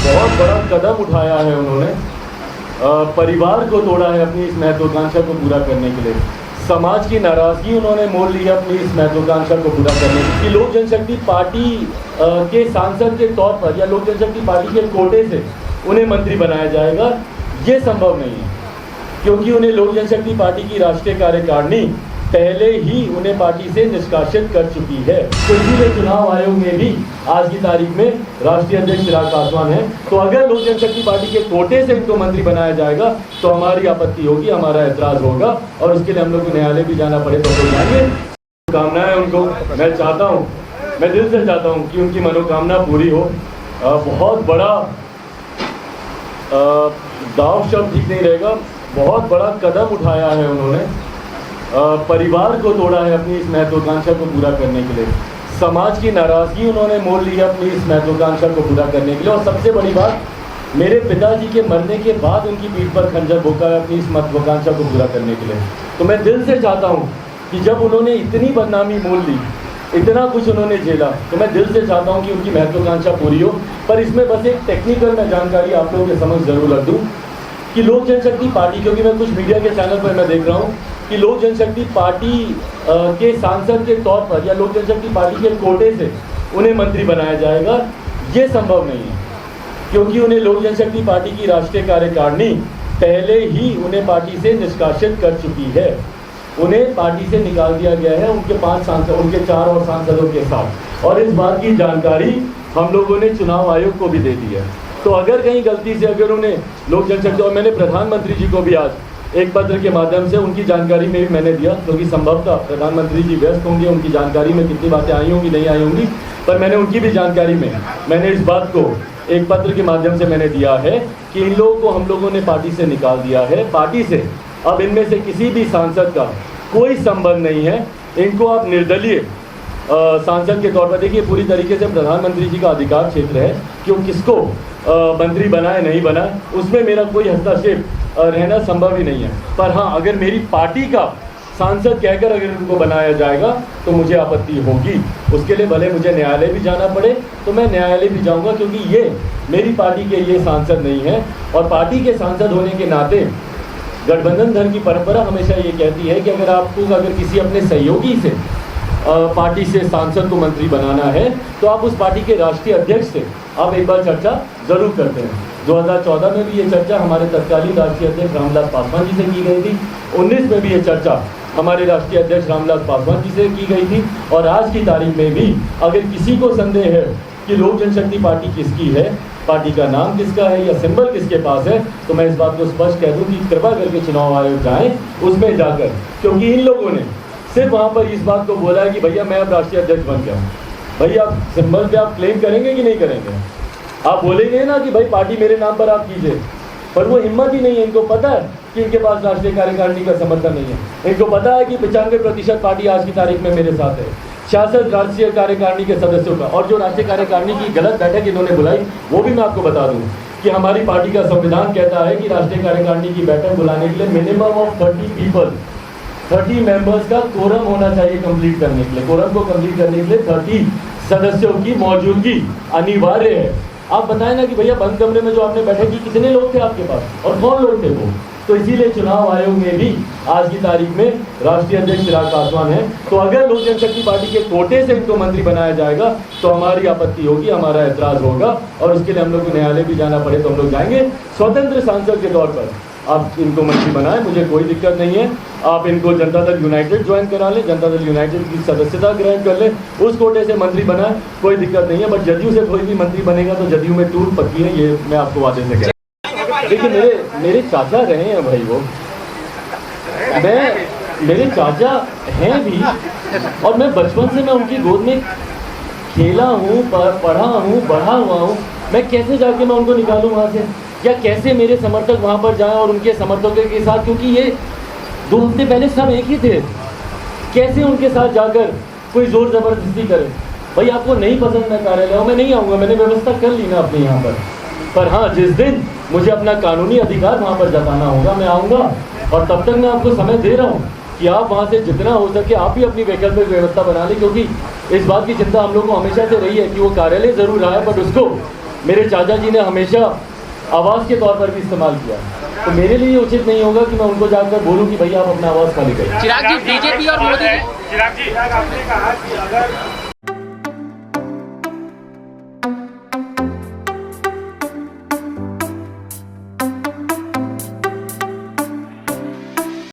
बहुत बड़ा कदम उठाया है उन्होंने। परिवार को तोड़ा है अपनी इस महत्वाकांक्षा को पूरा करने के लिए। समाज की नाराज़गी उन्होंने मोल ली है अपनी इस महत्वाकांक्षा को पूरा करने के लिए। लोक जनशक्ति पार्टी के सांसद के तौर पर या लोक जनशक्ति पार्टी के कोटे से उन्हें मंत्री बनाया जाएगा, ये संभव नहीं है, क्योंकि उन्हें लोक जनशक्ति पार्टी की राष्ट्रीय कार्यकारिणी पहले ही उन्हें पार्टी से निष्कासित कर चुकी है। तो इसीलिए चुनाव आयोग में भी आज की तारीख में राष्ट्रीय अध्यक्ष चिराग पासवान है। तो अगर लोक जनशक्ति पार्टी के कोटे से इनको मंत्री बनाया जाएगा तो हमारी आपत्ति होगी, हमारा ऐतराज होगा, और उसके लिए हम लोग को न्यायालय भी जाना पड़े तो जाएंगे। कामनाएं उनको मैं चाहता हूँ, मैं दिल से चाहता हूँ कि उनकी मनोकामना पूरी हो। बहुत बड़ा दाव शब्द ठीक नहीं रहेगा, बहुत बड़ा कदम उठाया है उन्होंने। परिवार को तोड़ा है अपनी इस महत्वाकांक्षा को पूरा करने के लिए। समाज की नाराज़गी उन्होंने मोल ली है अपनी इस महत्वाकांक्षा को पूरा करने के लिए। और सबसे बड़ी बात, मेरे पिताजी के मरने के बाद उनकी पीठ पर खंजर भोंका है अपनी इस महत्वाकांक्षा को पूरा करने के लिए। तो मैं दिल से चाहता हूँ कि जब उन्होंने इतनी बदनामी मोल ली, इतना कुछ उन्होंने झेला, तो मैं दिल से चाहता हूँ कि उनकी महत्वाकांक्षा पूरी हो। पर इसमें बस एक टेक्निकल मैं जानकारी आप लोगों के समझ जरूर रख दूँ कि लोक जनशक्ति पार्टी, क्योंकि मैं कुछ मीडिया के चैनल पर मैं देख रहा हूँ कि लोक जनशक्ति पार्टी के सांसद के तौर पर या लोक जनशक्ति पार्टी के कोटे से उन्हें मंत्री बनाया जाएगा, ये संभव नहीं है, क्योंकि उन्हें लोक जनशक्ति पार्टी की राष्ट्रीय कार्यकारिणी पहले ही उन्हें पार्टी से निष्कासित कर चुकी है। उन्हें पार्टी से निकाल दिया गया है उनके 5 सांसद, उनके 4 और सांसदों के साथ। और इस बात की जानकारी हम लोगों ने चुनाव आयोग को भी दे दी है। तो अगर कहीं गलती से अगर उन्हें लोक जनशक्ति, और मैंने प्रधानमंत्री जी को भी आज एक पत्र के माध्यम से उनकी जानकारी में भी मैंने दिया, क्योंकि संभवतः प्रधानमंत्री जी व्यस्त होंगे, उनकी जानकारी में कितनी बातें आई होंगी नहीं आई होंगी, पर मैंने उनकी भी जानकारी में मैंने इस बात को एक पत्र के माध्यम से मैंने दिया है कि इन लोगों को हम लोगों ने पार्टी से निकाल दिया है। पार्टी से अब इनमें से किसी भी सांसद का कोई संबंध नहीं है। इनको आप निर्दलीय सांसद के तौर पर देखिए, पूरी तरीके से प्रधानमंत्री जी का अधिकार क्षेत्र है कि वो किसको मंत्री बनाए नहीं बनाए, उसमें मेरा कोई हस्तक्षेप रहना संभव ही नहीं है। पर हाँ, अगर मेरी पार्टी का सांसद कहकर अगर उनको बनाया जाएगा तो मुझे आपत्ति होगी। उसके लिए भले मुझे न्यायालय भी जाना पड़े तो मैं न्यायालय भी जाऊंगा, क्योंकि ये मेरी पार्टी के ये सांसद नहीं है। और पार्टी के सांसद होने के नाते गठबंधन धर्म की परंपरा हमेशा ये कहती है कि अगर किसी अपने सहयोगी से पार्टी से सांसद को मंत्री बनाना है तो आप उस पार्टी के राष्ट्रीय अध्यक्ष से आप एक बार चर्चा जरूर करते हैं। 2014 में भी ये चर्चा हमारे तत्कालीन राष्ट्रीय अध्यक्ष रामविलास पासवान जी से की गई थी। 19 में भी ये चर्चा हमारे राष्ट्रीय अध्यक्ष रामविलास पासवान जी से की गई थी। और आज की तारीख में भी अगर किसी को संदेह है कि लोक जनशक्ति पार्टी किसकी है, पार्टी का नाम किसका है या सिंबल किसके पास है, तो मैं इस बात को स्पष्ट कह दूं कि कृपा करके चुनाव आयोग जाएं उसमें जाकर, क्योंकि इन लोगों ने सिर्फ वहाँ पर इस बात को बोला है कि भैया मैं अब राष्ट्रीय अध्यक्ष बन गया हूँ। भैया सिंबल पे आप क्लेम करेंगे कि नहीं करेंगे? आप बोलेंगे ना कि भाई पार्टी मेरे नाम पर आप कीजिए, पर वो हिम्मत ही नहीं है। इनको पता है कि इनके पास राष्ट्रीय कार्यकारिणी का समर्थन नहीं है। इनको पता है कि 95% पार्टी आज की तारीख में मेरे साथ है। 66 राष्ट्रीय कार्यकारिणी के सदस्यों का, और जो राष्ट्रीय कार्यकारिणी की गलत बैठक इन्होंने बुलाई वो भी मैं आपको बता दूं कि हमारी पार्टी का संविधान कहता है कि राष्ट्रीय कार्यकारिणी की बैठक बुलाने के लिए मिनिमम ऑफ 30 मेंबर्स का कोरम होना चाहिए कंप्लीट करने के लिए। कोरम को कंप्लीट करने के लिए 30 सदस्यों की मौजूदगी अनिवार्य है। आप बताएं ना कि भैया बंद कमरे में जो आपने बैठक की कितने लोग थे आपके पास और कौन लोग थे वो? तो इसीलिए चुनाव आयोग में भी आज की तारीख में राष्ट्रीय अध्यक्ष चिराग पासवान है। तो अगर लोक जनशक्ति पार्टी के कोटे से इनको मंत्री बनाया जाएगा तो हमारी आपत्ति होगी, हमारा ऐतराज होगा, और उसके लिए हम लोग को न्यायालय भी जाना पड़े तो हम लोग जाएंगे। स्वतंत्र सांसद के तौर पर आप इनको मंत्री बनाएं, मुझे कोई दिक्कत नहीं है। आप इनको जनता दल यूनाइटेड ज्वाइन करा लें, जनता दल यूनाइटेड की सदस्यता ग्रहण कर लें, उस कोटे से मंत्री बनाएं, कोई दिक्कत नहीं है। बट जदयू से कोई भी मंत्री बनेगा तो जदयू में टूट पक्की है, ये मैं आपको वादे से कह। देखिए मेरे चाचा रहे हैं भाई, वो मेरे चाचा हैं भी, और मैं बचपन से मैं उनकी गोद में खेला हूँ, पढ़ा हूँ, बढ़ा हुआ हूँ। मैं कैसे जाके मैं उनको निकालूँ वहाँ से, या कैसे मेरे समर्थक वहाँ पर जाएं और उनके समर्थकों के साथ, क्योंकि ये 2 हफ्ते पहले सब एक ही थे, कैसे उनके साथ जाकर कोई जोर ज़बरदस्ती करे? भाई आपको नहीं पसंद मैं कार्यालय में नहीं आऊँगा, मैंने व्यवस्था कर ली ना अपने यहाँ पर हाँ, जिस दिन मुझे अपना कानूनी अधिकार वहाँ पर जताना होगा मैं आऊँगा। और तब तक मैं आपको समय दे रहा हूँ कि आप वहाँ से जितना हो सके आप भी अपनी वैकल्पिक व्यवस्था बना लें, क्योंकि इस बात की चिंता हम लोग को हमेशा से रही है कि वो कार्यालय ज़रूर आए बट उसको मेरे चाचा जी ने हमेशा आवाज़ के तौर पर भी इस्तेमाल किया। तो मेरे लिए उचित नहीं होगा कि मैं उनको जाकर बोलूं कि भैया आप अपना आवाज़ खाली करें। चिराग जी, बीजेपी और मोदी चिराग जी, आपने कहा कि अगर